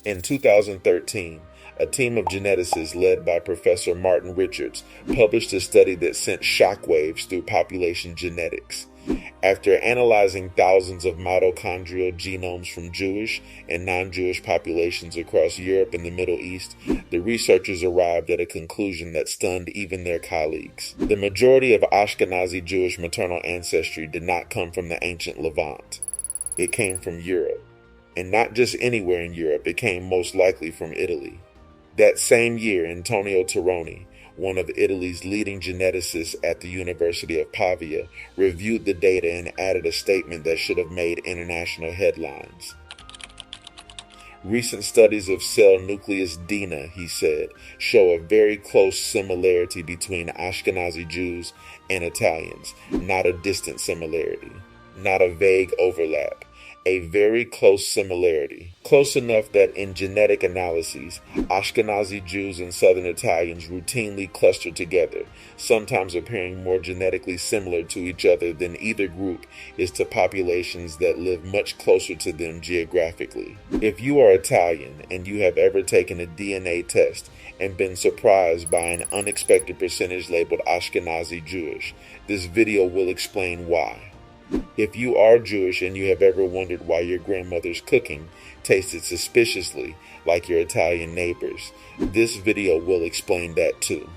In 2013, a team of geneticists led by Professor Martin Richards published a study that sent shockwaves through population genetics. After analyzing thousands of mitochondrial genomes from Jewish and non-Jewish populations across Europe and the Middle East, the researchers arrived at a conclusion that stunned even their colleagues. The majority of Ashkenazi Jewish maternal ancestry did not come from the ancient Levant. It came from Europe. And not just anywhere in Europe, it came most likely from Italy. That same year, Antonio Tironi, one of Italy's leading geneticists at the University of Pavia, reviewed the data and added a statement that should have made international headlines. Recent studies of cell nucleus DNA, he said, show a very close similarity between Ashkenazi Jews and Italians, not a distant similarity, not a vague overlap. A very close similarity, close enough that in genetic analyses, Ashkenazi Jews and Southern Italians routinely cluster together, sometimes appearing more genetically similar to each other than either group is to populations that live much closer to them geographically. If you are Italian and you have ever taken a DNA test and been surprised by an unexpected percentage labeled Ashkenazi Jewish, this video will explain why. If you are Jewish and you have ever wondered why your grandmother's cooking tasted suspiciously like your Italian neighbors, this video will explain that too.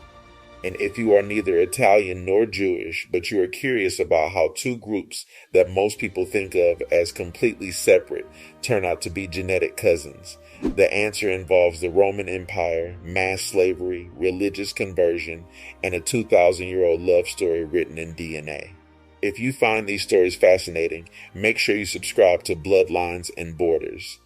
And if you are neither Italian nor Jewish, but you are curious about how two groups that most people think of as completely separate turn out to be genetic cousins, the answer involves the Roman Empire, mass slavery, religious conversion, and a 2,000-year-old love story written in DNA. If you find these stories fascinating, make sure you subscribe to Bloodlines and Borders.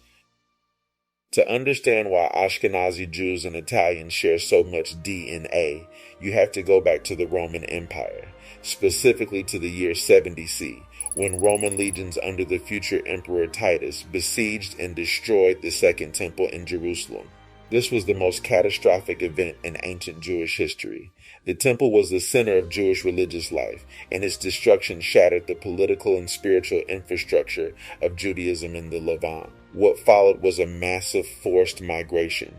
To understand why Ashkenazi Jews and Italians share so much DNA, you have to go back to the Roman Empire, specifically to the year 70 C, when Roman legions under the future Emperor Titus besieged and destroyed the Second Temple in Jerusalem. This was the most catastrophic event in ancient Jewish history. The temple was the center of Jewish religious life, and its destruction shattered the political and spiritual infrastructure of Judaism in the Levant. What followed was a massive forced migration.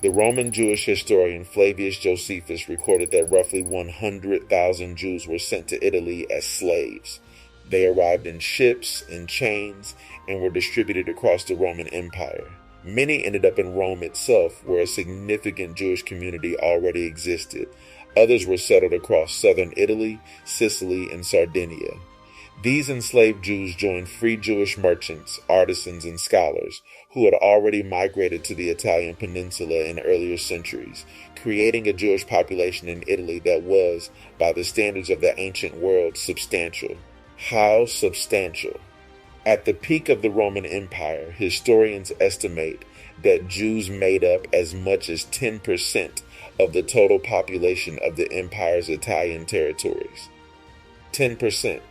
The Roman Jewish historian Flavius Josephus recorded that roughly 100,000 Jews were sent to Italy as slaves. They arrived in ships, in chains, and were distributed across the Roman Empire. Many ended up in Rome itself, where a significant Jewish community already existed. Others were settled across southern Italy, Sicily, and Sardinia. These enslaved Jews joined free Jewish merchants, artisans, and scholars who had already migrated to the Italian peninsula in earlier centuries, creating a Jewish population in Italy that was, by the standards of the ancient world, substantial. How substantial? At the peak of the Roman Empire, historians estimate that Jews made up as much as 10% of the total population of the empire's Italian territories. 10%.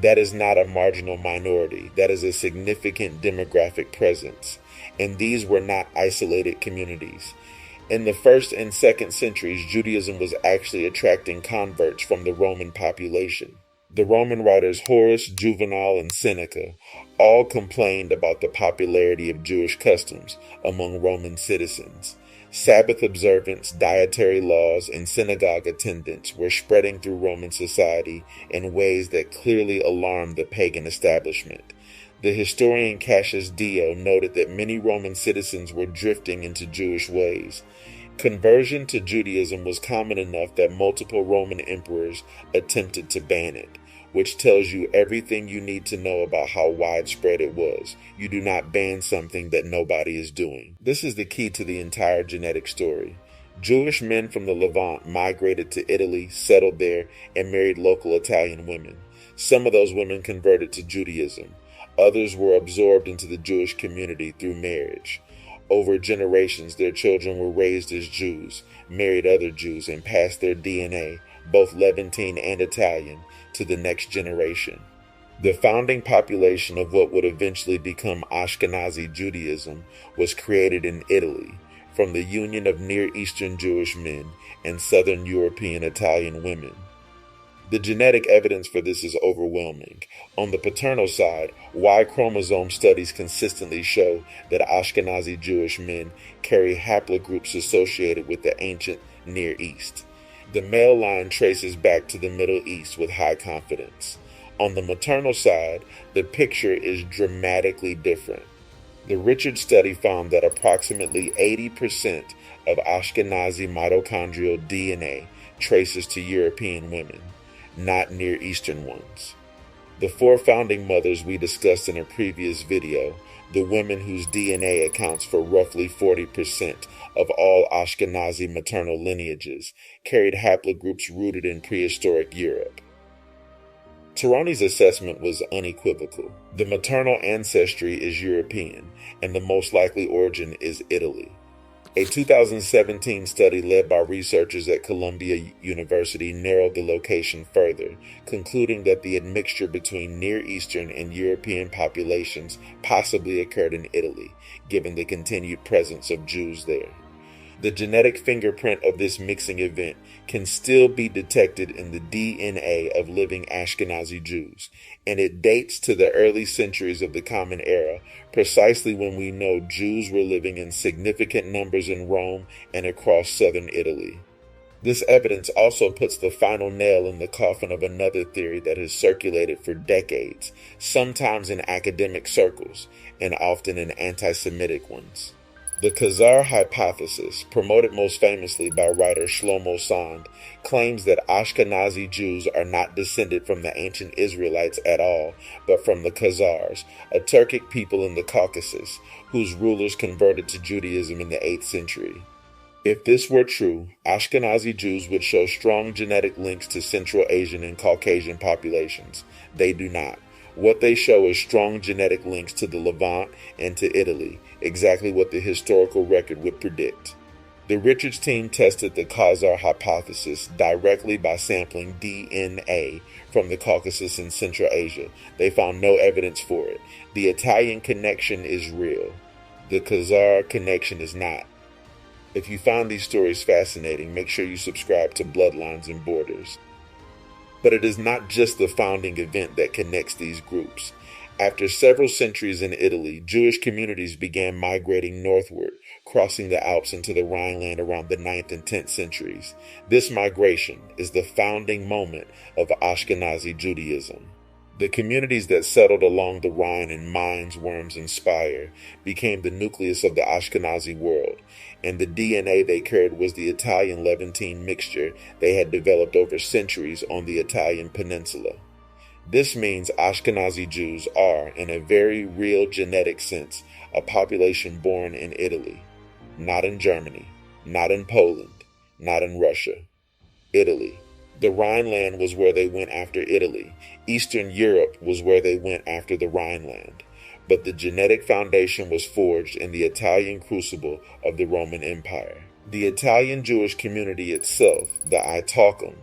That is not a marginal minority. That is a significant demographic presence. And these were not isolated communities. In the 1st and 2nd centuries, Judaism was actually attracting converts from the Roman population. The Roman writers Horace, Juvenal, and Seneca all complained about the popularity of Jewish customs among Roman citizens. Sabbath observance, dietary laws, and synagogue attendance were spreading through Roman society in ways that clearly alarmed the pagan establishment. The historian Cassius Dio noted that many Roman citizens were drifting into Jewish ways. Conversion to Judaism was common enough that multiple Roman emperors attempted to ban it, which tells you everything you need to know about how widespread it was. You do not ban something that nobody is doing. This is the key to the entire genetic story. Jewish men from the Levant migrated to Italy, settled there, and married local Italian women. Some of those women converted to Judaism. Others were absorbed into the Jewish community through marriage. Over generations, their children were raised as Jews, married other Jews, and passed their DNA, both Levantine and Italian, to the next generation. The founding population of what would eventually become Ashkenazi Judaism was created in Italy from the union of Near Eastern Jewish men and Southern European Italian women. The genetic evidence for this is overwhelming. On the paternal side, Y-chromosome studies consistently show that Ashkenazi Jewish men carry haplogroups associated with the ancient Near East. The male line traces back to the Middle East with high confidence. On the maternal side, the picture is dramatically different. The Richard study found that approximately 80% of Ashkenazi mitochondrial DNA traces to European women, not Near Eastern ones. The 4 founding mothers we discussed in a previous video, the women whose DNA accounts for roughly 40% of all Ashkenazi maternal lineages, carried haplogroups rooted in prehistoric Europe. Tarani's assessment was unequivocal. The maternal ancestry is European, and the most likely origin is Italy. A 2017 study led by researchers at Columbia University narrowed the location further, concluding that the admixture between Near Eastern and European populations possibly occurred in Italy, given the continued presence of Jews there. The genetic fingerprint of this mixing event can still be detected in the DNA of living Ashkenazi Jews, and it dates to the early centuries of the Common Era, precisely when we know Jews were living in significant numbers in Rome and across southern Italy. This evidence also puts the final nail in the coffin of another theory that has circulated for decades, sometimes in academic circles, and often in anti-Semitic ones. The Khazar hypothesis, promoted most famously by writer Shlomo Sand, claims that Ashkenazi Jews are not descended from the ancient Israelites at all, but from the Khazars, a Turkic people in the Caucasus, whose rulers converted to Judaism in the 8th century. If this were true, Ashkenazi Jews would show strong genetic links to Central Asian and Caucasian populations. They do not. What they show is strong genetic links to the Levant and to Italy, exactly what the historical record would predict. The Richards team tested the Khazar hypothesis directly by sampling DNA from the Caucasus and Central Asia. They found no evidence for it. The Italian connection is real. The Khazar connection is not. If you found these stories fascinating, make sure you subscribe to Bloodlines and Borders. But it is not just the founding event that connects these groups. After several centuries in Italy, Jewish communities began migrating northward, crossing the Alps into the Rhineland around the 9th and 10th centuries. This migration is the founding moment of Ashkenazi Judaism. The communities that settled along the Rhine in Mainz, Worms, and Speyer became the nucleus of the Ashkenazi world, and the DNA they carried was the Italian Levantine mixture they had developed over centuries on the Italian peninsula. This means Ashkenazi Jews are, in a very real genetic sense, a population born in Italy, not in Germany, not in Poland, not in Russia. Italy. The Rhineland was where they went after Italy. Eastern Europe was where they went after the Rhineland. But the genetic foundation was forged in the Italian crucible of the Roman Empire. The Italian Jewish community itself, the Italcum,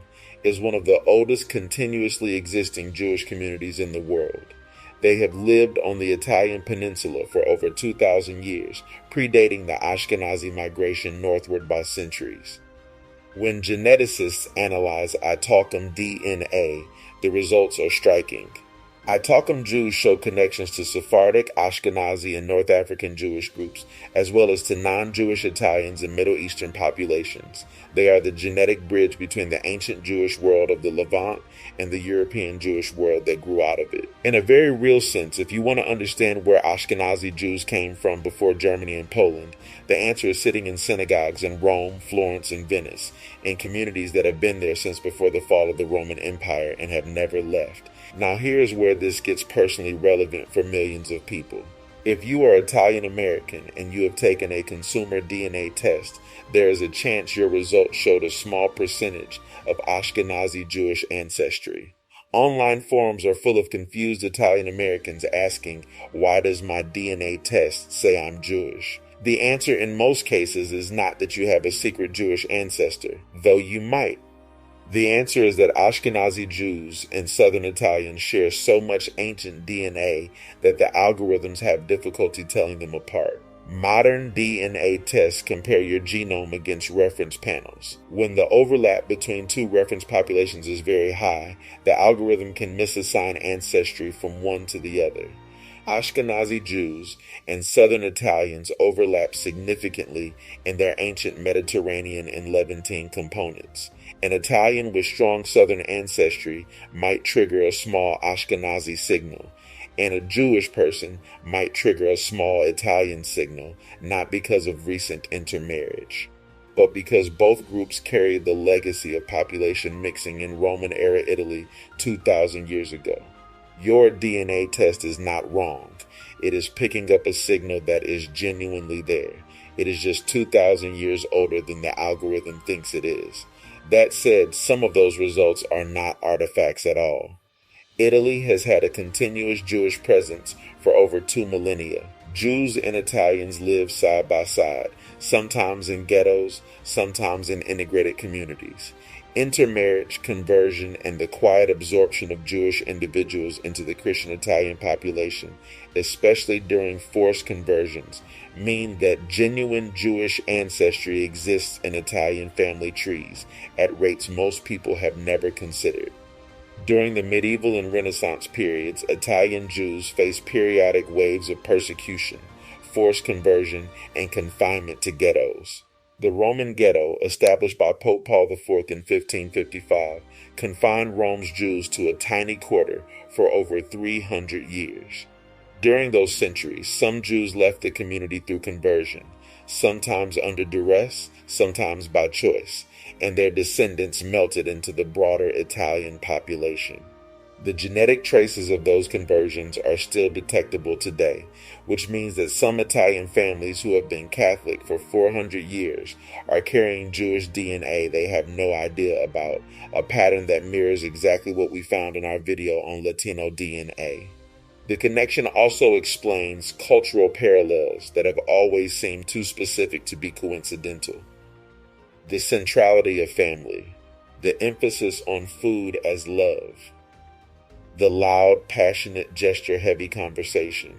is one of the oldest continuously existing Jewish communities in the world. They have lived on the Italian peninsula for over 2,000 years, predating the Ashkenazi migration northward by centuries. When geneticists analyze Italcum DNA, the results are striking. Italcum Jews show connections to Sephardic, Ashkenazi, and North African Jewish groups, as well as to non-Jewish Italians and Middle Eastern populations. They are the genetic bridge between the ancient Jewish world of the Levant and the European Jewish world that grew out of it. In a very real sense, if you want to understand where Ashkenazi Jews came from before Germany and Poland, the answer is sitting in synagogues in Rome, Florence, and Venice, in communities that have been there since before the fall of the Roman Empire and have never left. Now here's where this gets personally relevant for millions of people. If you are Italian American and you have taken a consumer DNA test, there is a chance your results showed a small percentage of Ashkenazi Jewish ancestry. Online forums are full of confused Italian Americans asking, why does my DNA test say I'm Jewish? The answer in most cases is not that you have a secret Jewish ancestor, though you might. The answer is that Ashkenazi Jews and Southern Italians share so much ancient DNA that the algorithms have difficulty telling them apart. Modern DNA tests compare your genome against reference panels. When the overlap between two reference populations is very high, the algorithm can misassign ancestry from one to the other. Ashkenazi Jews and Southern Italians overlap significantly in their ancient Mediterranean and Levantine components. An Italian with strong Southern ancestry might trigger a small Ashkenazi signal, and a Jewish person might trigger a small Italian signal, not because of recent intermarriage, but because both groups carried the legacy of population mixing in Roman-era Italy 2,000 years ago. Your DNA test is not wrong. It is picking up a signal that is genuinely there. It is just 2,000 years older than the algorithm thinks it is. That said, some of those results are not artifacts at all. Italy has had a continuous Jewish presence for over 2 millennia. Jews and Italians live side by side, sometimes in ghettos, sometimes in integrated communities. Intermarriage, conversion, and the quiet absorption of Jewish individuals into the Christian Italian population, especially during forced conversions, mean that genuine Jewish ancestry exists in Italian family trees at rates most people have never considered. During the medieval and Renaissance periods, Italian Jews faced periodic waves of persecution, forced conversion, and confinement to ghettos. The Roman ghetto, established by Pope Paul IV in 1555, confined Rome's Jews to a tiny quarter for over 300 years. During those centuries, some Jews left the community through conversion, sometimes under duress, sometimes by choice, and their descendants melted into the broader Italian population. The genetic traces of those conversions are still detectable today, which means that some Italian families who have been Catholic for 400 years are carrying Jewish DNA they have no idea about, a pattern that mirrors exactly what we found in our video on Latino DNA. The connection also explains cultural parallels that have always seemed too specific to be coincidental. The centrality of family, the emphasis on food as love, the loud, passionate, gesture-heavy conversation,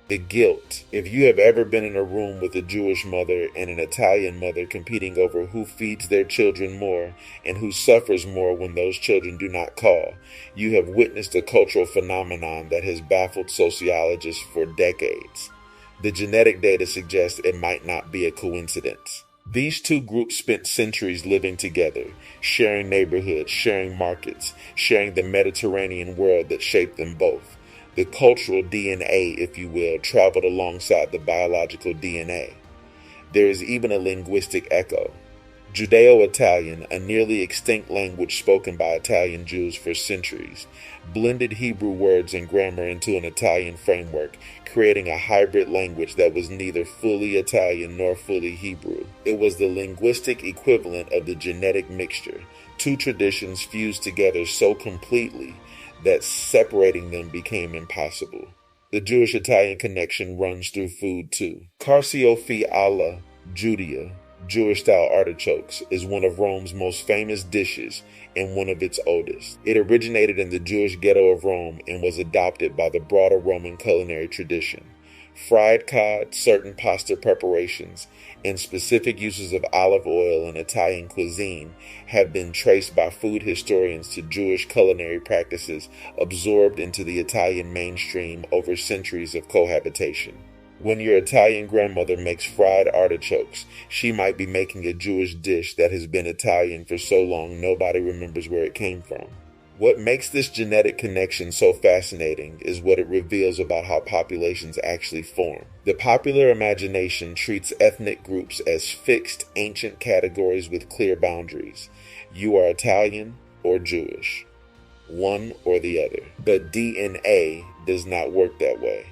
the guilt. If you have ever been in a room with a Jewish mother and an Italian mother competing over who feeds their children more and who suffers more when those children do not call, you have witnessed a cultural phenomenon that has baffled sociologists for decades. The genetic data suggests it might not be a coincidence. These two groups spent centuries living together, sharing neighborhoods, sharing markets, sharing the Mediterranean world that shaped them both. The cultural DNA, if you will, traveled alongside the biological DNA. There is even a linguistic echo. Judeo-Italian, a nearly extinct language spoken by Italian Jews for centuries, blended Hebrew words and grammar into an Italian framework, creating a hybrid language that was neither fully Italian nor fully Hebrew. It was the linguistic equivalent of the genetic mixture, two traditions fused together so completely that separating them became impossible. The Jewish-Italian connection runs through food too. Carciofi alla Judia, Jewish-style artichokes, is one of Rome's most famous dishes and one of its oldest. It originated in the Jewish ghetto of Rome and was adopted by the broader Roman culinary tradition. Fried cod, certain pasta preparations, and specific uses of olive oil in Italian cuisine have been traced by food historians to Jewish culinary practices absorbed into the Italian mainstream over centuries of cohabitation. When your Italian grandmother makes fried artichokes, she might be making a Jewish dish that has been Italian for so long nobody remembers where it came from. What makes this genetic connection so fascinating is what it reveals about how populations actually form. The popular imagination treats ethnic groups as fixed, ancient categories with clear boundaries. You are Italian or Jewish, one or the other. But DNA does not work that way.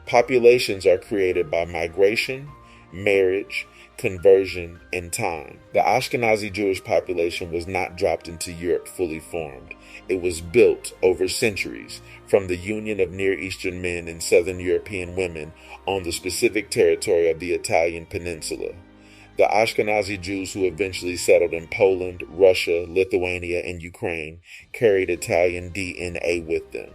Populations are created by migration, marriage, conversion, and time. The Ashkenazi Jewish population was not dropped into Europe fully formed. It was built over centuries from the union of Near Eastern men and Southern European women on the specific territory of the Italian peninsula. The Ashkenazi Jews who eventually settled in Poland, Russia, Lithuania, and Ukraine carried Italian DNA with them.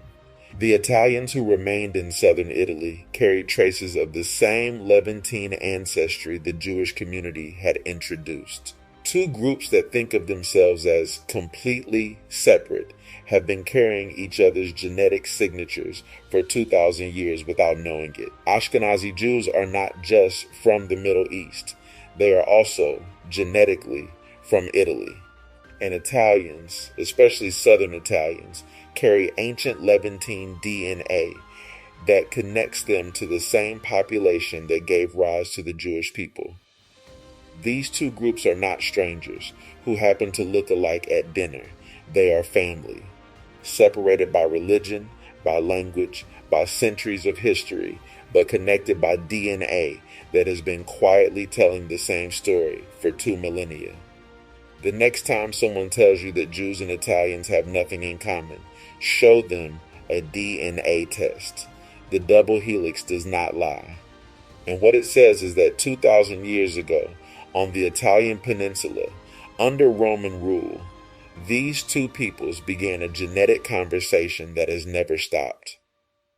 The Italians who remained in southern Italy carried traces of the same Levantine ancestry the Jewish community had introduced. Two groups that think of themselves as completely separate have been carrying each other's genetic signatures for 2,000 years without knowing it. Ashkenazi Jews are not just from the Middle East. They are also genetically from Italy. And Italians, especially Southern Italians, carry ancient Levantine DNA that connects them to the same population that gave rise to the Jewish people. These two groups are not strangers who happen to look alike at dinner. They are family, separated by religion, by language, by centuries of history, but connected by DNA that has been quietly telling the same story for 2 millennia. The next time someone tells you that Jews and Italians have nothing in common, show them a DNA test. The double helix does not lie. And what it says is that 2,000 years ago, on the Italian peninsula, under Roman rule, these two peoples began a genetic conversation that has never stopped.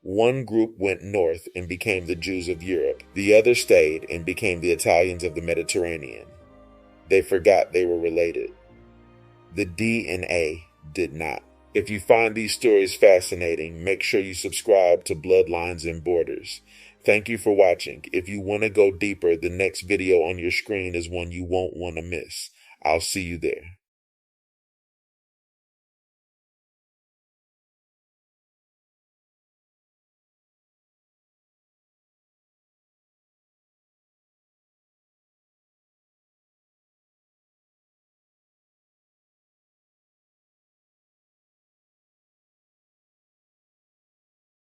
One group went north and became the Jews of Europe. The other stayed and became the Italians of the Mediterranean. They forgot they were related. The DNA did not. If you find these stories fascinating, make sure you subscribe to Bloodlines and Borders. Thank you for watching. If you want to go deeper, the next video on your screen is one you won't want to miss. I'll see you there.